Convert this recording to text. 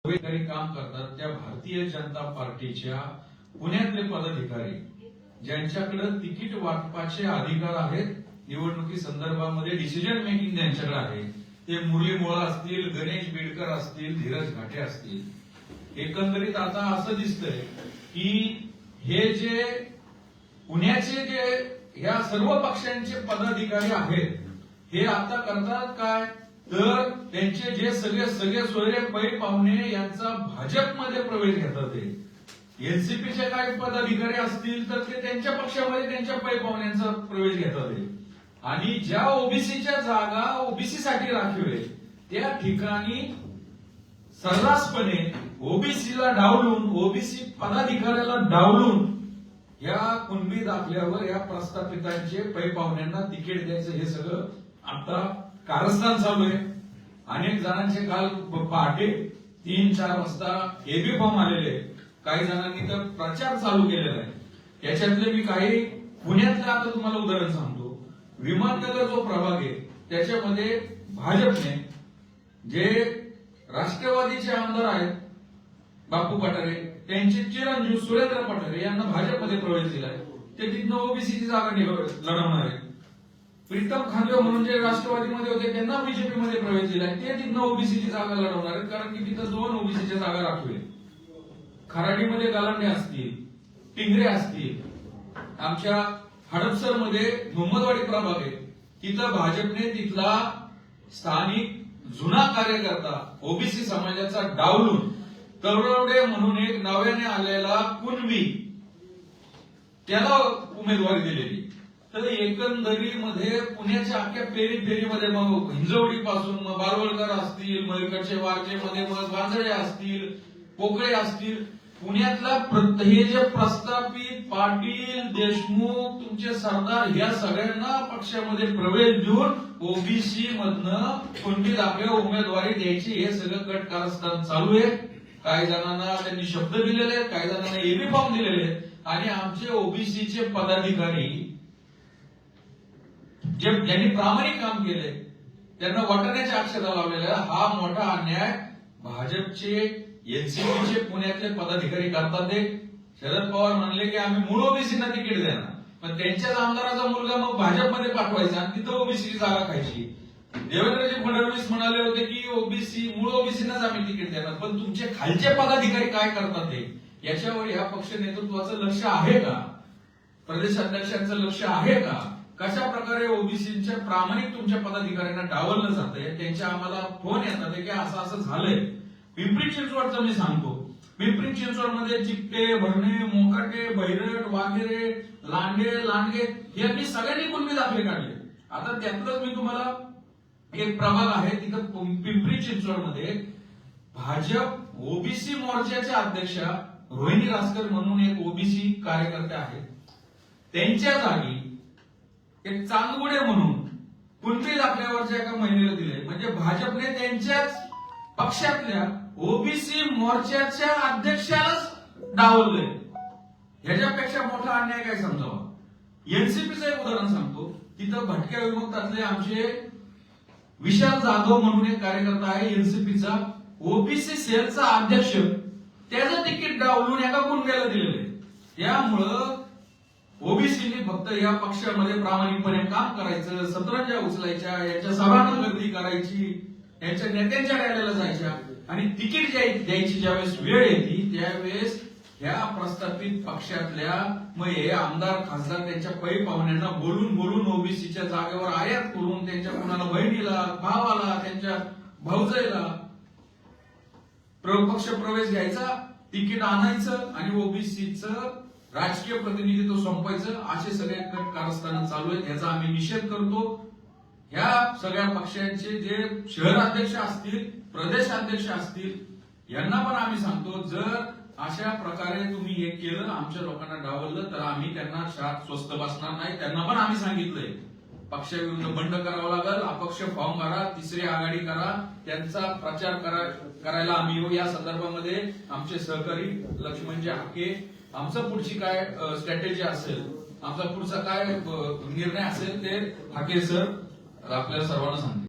अधिकारी काम करतात त्या भारतीय जनता पार्टीच्या पुण्यातले पदाधिकारी ज्यांच्याकडे तिकीट वाटपाचे अधिकार आहेत, निवडणुकी संदर्भामध्ये डिसिजन मेकिंग ज्यांच्याकडे आहे, ते मुरली मोळा असतील, गणेश बीडकर असतील, धीरज घाटे असतील. एकंदरीत आता असं दिसतंय की हे जे पुण्याचे जे ह्या सर्व पक्षांचे पदाधिकारी आहेत हे आता करतात काय, तर त्यांचे जे सगळे सोयरे पै पाहुणे यांचा भाजपमध्ये प्रवेश घेतात. ते एनसीपीचे काही पदाधिकारी असतील तर ते त्यांच्या पक्षामध्ये त्यांच्या पै पाहुण्यांचा प्रवेश घेतात आणि ज्या ओबीसीच्या जागा ओबीसी साठी राखीव आहेत त्या ठिकाणी सर्रासपणे ओबीसीला डावलून, ओबीसी पदाधिकाऱ्याला डावलून या कुणबी दाखल्यावर या प्रस्थापितांचे पै पाहुण्यांना तिकीट द्यायचं हे सगळं आता कारस्थान चालू आहे. अनेक जणांचे काल पहाटे 3-4 वाजता एबी फॉर्म आलेले, काही जणांनी तर प्रचार चालू केलेला आहे. याच्यातले मी काही पुण्यातलं आता तुम्हाला उदाहरण सांगतो. विमाननगर जो प्रभाग आहे त्याच्यामध्ये भाजपने जे राष्ट्रवादीचे आमदार आहेत बापू पठारे, त्यांचे चिरंजीव सुरेंद्र पठारे यांना भाजपमध्ये प्रवेश दिलाय. ते तिथनं ओबीसीची जागा लढवणार आहेत. प्रीतम खांदे म्हणून जे राष्ट्रवादीमध्ये होते त्यांना बीजेपी मध्ये प्रवेश दिलाय. ते तिथनं ओबीसीची जागा लढवणार आहेत, कारण की तिथं 2 ओबीसीच्या जागा राखीव आहेत. खराडीमध्ये गालांडे असतील, टिंगरे असतील, आमच्या हडपसर मध्ये मोहम्मदवाडी प्रभाग आहे, तिथं भाजपने तिथला स्थानिक जुना कार्यकर्ता ओबीसी समाजाचा डावलून तरवडे म्हणून एक नव्याने आलेला कुणबी त्याला उमेदवारी दिलेली. तर एकंदरीमध्ये पुण्याच्या अख्ख्या फेरीमध्ये मग हिंजवडी पासून मग बारवळकर असतील, मलिकडचे वारचे मध्ये मग वांजळे असतील, पोकळे असतील, पुण्यातला हे जे प्रस्थापित पाटील, देशमुख, तुमचे सरदार या सगळ्यांना पक्षामध्ये प्रवेश देऊन ओबीसी मधनं कुणबी दाखल्या उमेदवारी द्यायची हे सगळं कट कारस्थान चालू आहे. काही जणांना त्यांनी शब्द दिलेले आहेत, काही जणांना एबी फॉर्म दिलेले आहेत आणि आमचे ओबीसीचे पदाधिकारी ज्यांनी प्रामाणिक काम केले त्यांना वाटण्याच्या अक्षता लावलेला हा मोठा अन्याय भाजपचे एनसीपीचे पुण्यातले पदाधिकारी करतात. ते शरद पवार म्हणले की आम्ही मूळ ओबीसींना तिकीट देणार, पण त्यांच्याच आमदाराचा मुलगा मग भाजपमध्ये पाठवायचा आणि तिथं ओबीसीची जागा खायची. देवेंद्रजी फडणवीस म्हणाले होते की ओबीसी मूळ ओबीसींनाच आम्ही तिकीट देणार, पण तुमचे खालचे पदाधिकारी काय करतात ते याच्यावर या पक्ष नेतृत्वाचं लक्ष आहे का, प्रदेशाध्यक्षांचं लक्ष आहे का, कशा प्रकारे ओबीसीच्या प्रामाणिक तुमच्या पदाधिकाऱ्यांना डावललं जातंय. त्यांच्या आम्हाला फोन येतात की असं असं झालंय. पिंपरी चिंचवडचं मी सांगतो, पिंपरी चिंचवडमध्ये चिकटे, भरणे, मोकाटे, बैरट, वाघेरे, लांडगे यांनी सगळ्यांनी कुणबी दाखले काढले. आता त्यातलंच मी तुम्हाला एक प्रभाग आहे तिथं पिंपरी चिंचवडमध्ये भाजप ओबीसी मोर्चाच्या अध्यक्षा रोहिणी रासकर म्हणून एक ओबीसी कार्यकर्ते आहेत, त्यांच्या जागी एक चांदगुडे म्हणून कुणबी दाखल्यावरच्या एका महिलेला दिले. म्हणजे भाजपने त्यांच्याच पक्षातल्या ओबीसी मोर्चाच्या अध्यक्षालाच डावललंय. ह्याच्यापेक्षा मोठा अन्याय काय समजावा. एनसीपीचं एक उदाहरण सांगतो. तिथं भटक्या विमुक्तातले आमचे विशाल जाधव म्हणून एक कार्यकर्ता आहे एनसीपीचा, ओबीसी सेलचा अध्यक्ष, त्याचं तिकीट डावलून एका कुणब्याला दिलेलं आहे. त्यामुळं ओबीसीने फक्त या पक्षामध्ये प्रामाणिकपणे काम करायचं, सतरंजा उचलायच्या, यांच्या सभांना गर्दी करायची, यांच्या नेत्यांच्या रॅलीला जायच्या आणि तिकीट द्यायची ज्यावेळेस वेळ येते त्यावेळेस ह्या प्रस्थापित पक्षातल्या मग हे आमदार खासदार त्यांच्या पै पाहुण्यांना बोलून ओबीसीच्या जागेवर आयात करून त्यांच्या कुणाला बहिणीला, भावाला, त्यांच्या भाऊजाईला पक्ष प्रवेश घ्यायचा, तिकीट आणायचं आणि ओबीसीचं राजकीय प्रतिनिधित्व संपवायचं. असे सगळे कट कारस्थान चालू आहेत. याचा आम्ही निषेध करतो. ह्या सगळ्या पक्षांचे जे शहर अध्यक्ष असतील, प्रदेश अध्यक्ष असतील, यांना पण आम्ही सांगतो, जर अशा प्रकारे तुम्ही हे केलं, आमच्या लोकांना डावललं, तर आम्ही त्यांना शाळेत स्वस्त बसणार नाही. त्यांना पण आम्ही सांगितलंय पक्षाविरुद्ध बंड करावं लागेल, अपक्ष फॉर्म करा, तिसरी आघाडी करा, त्यांचा प्रचार करायला आम्ही येऊ. या संदर्भामध्ये आमचे सहकारी लक्ष्मणजी हाके, आमचं पुढची काय स्ट्रॅटेजी असेल, आमचा पुढचा काय निर्णय असेल ते हाके सर आपल्याला सर्वांना सांगतील.